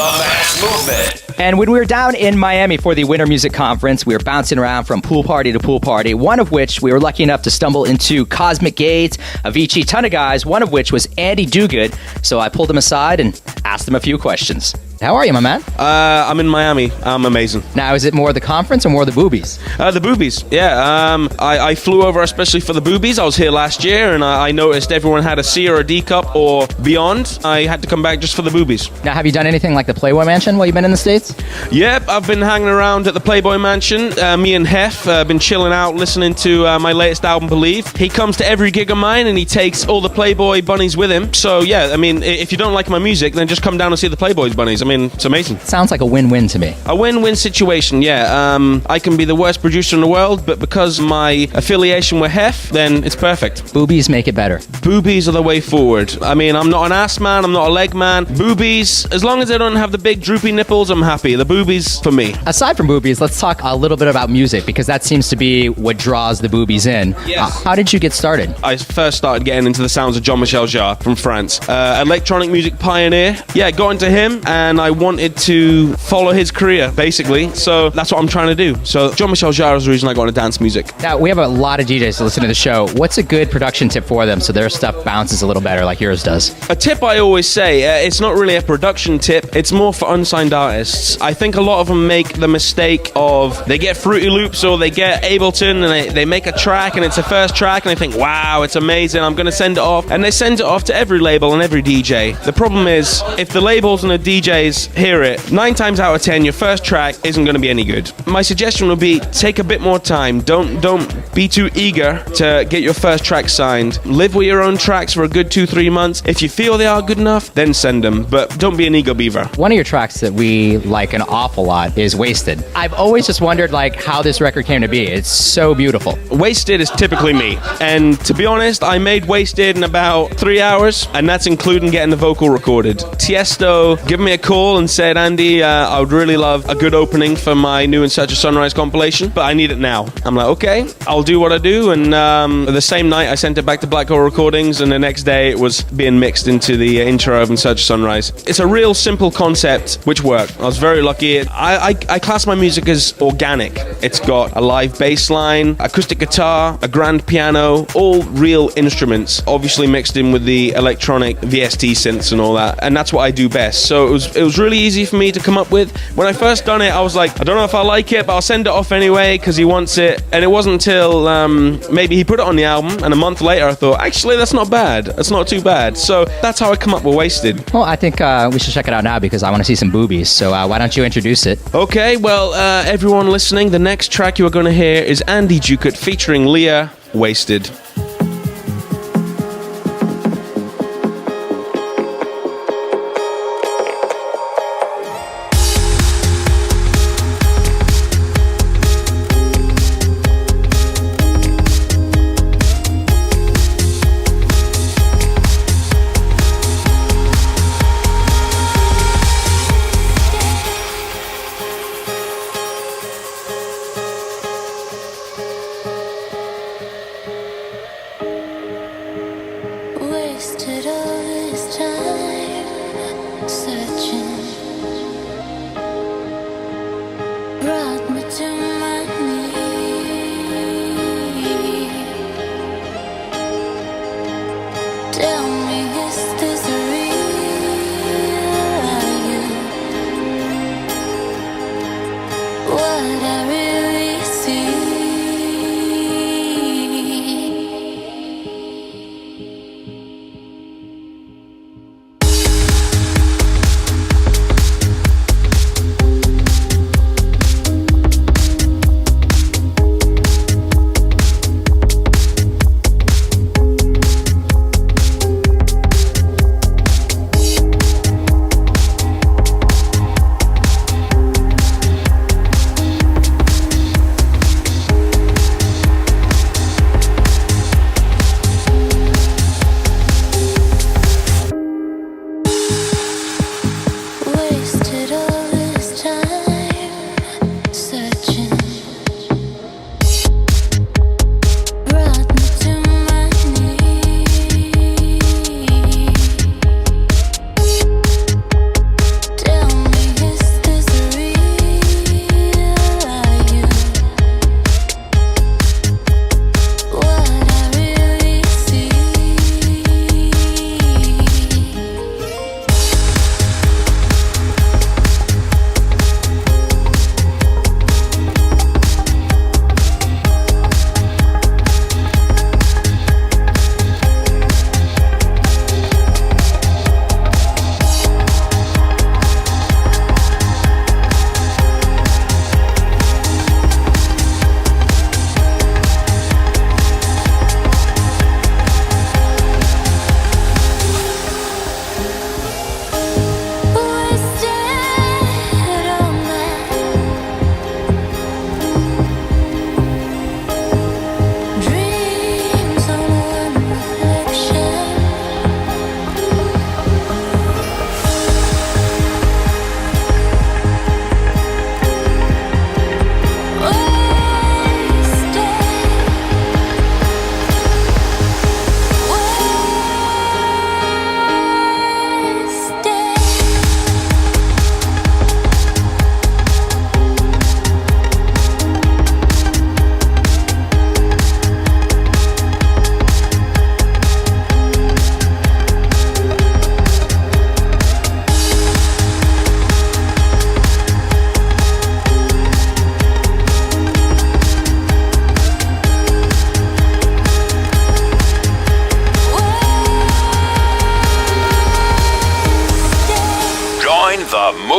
Mass Movement. And when we were down in Miami for the Winter Music Conference, we were bouncing around from pool party to pool party, one of which we were lucky enough to stumble into Cosmic Gates, Avicii, ton of guys, one of which was Andy Duguid. So I pulled him aside and asked him a few questions. How are you, my man? I'm in Miami. I'm amazing. Now, is it more the conference or more the boobies? The boobies, yeah. I flew over especially for the boobies. I was here last year, and I noticed everyone had a C or a D cup or beyond. I had to come back just for the boobies. Now, have you done anything like the Playboy Mansion while you've been in the States? Yep, I've been hanging around at the Playboy Mansion. Me and Hef been chilling out, listening to my latest album, Believe. He comes to every gig of mine, and he takes all the Playboy bunnies with him. So, yeah, I mean, if you don't like my music, then just come down and see the Playboy bunnies. I mean, it's amazing. Sounds like a win-win to me. A win-win situation, yeah. I can be the worst producer in the world, but because my affiliation with Hef, then it's perfect. Boobies make it better. Boobies are the way forward. I mean, I'm not an ass man, I'm not a leg man. Boobies, as long as they don't have the big droopy nipples, I'm happy. The boobies for me. Aside from boobies, let's talk a little bit about music, because that seems to be what draws the boobies in. Yes. How did you get started? I first started getting into the sounds of Jean-Michel Jarre from France. Electronic music pioneer. Yeah, got into him, and I wanted to follow his career, basically. So that's what I'm trying to do. So Jean-Michel Jarre is the reason I got into dance music. Now, we have a lot of DJs to listen to the show. What's a good production tip for them so their stuff bounces a little better like yours does? A tip I always say, it's not really a production tip, it's more for unsigned artists. I think a lot of them make the mistake of they get Fruity Loops or they get Ableton and they make a track and it's a first track and they think, wow, it's amazing, I'm going to send it off. And they send it off to every label and every DJ. The problem is, if the labels and the DJs hear it, 9 times out of 10, your first track isn't going to be any good. My suggestion would be take a bit more time. Don't be too eager to get your first track signed. Live with your own tracks for a good 2-3 months. If you feel they are good enough, then send them. But don't be an ego beaver. One of your tracks that we like an awful lot is Wasted. I've always just wondered how this record came to be. It's so beautiful. Wasted is typically me. And to be honest, I made Wasted in about 3 hours, and that's including getting the vocal recorded. Tiesto gave me a call and said, Andy, I would really love a good opening for my new In Search of Sunrise compilation, but I need it now. I'm like, okay, I'll do what I do. And the same night I sent it back to Black Hole Recordings, and the next day it was being mixed into the intro of In Search of Sunrise. It's a real simple concept which worked. I was very lucky. I class my music as organic. It's got a live bass line, acoustic guitar, a grand piano, all real instruments, obviously mixed in with the electronic VST synths and all that, and that's what I do best. So it was really easy for me to come up with. When I first done it, I was like, I don't know if I like it, but I'll send it off anyway because he wants it. And it wasn't until maybe he put it on the album, and a month later I thought, actually, that's not bad. That's not too bad. So that's how I come up with Wasted. Well, I think we should check it out now because I want to see some boobies. So why don't you introduce it? Okay, well, everyone listening, the next track you are going to hear is Andy Duguid featuring Leah, Wasted.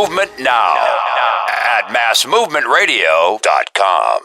Movement now at massmovementradio.com.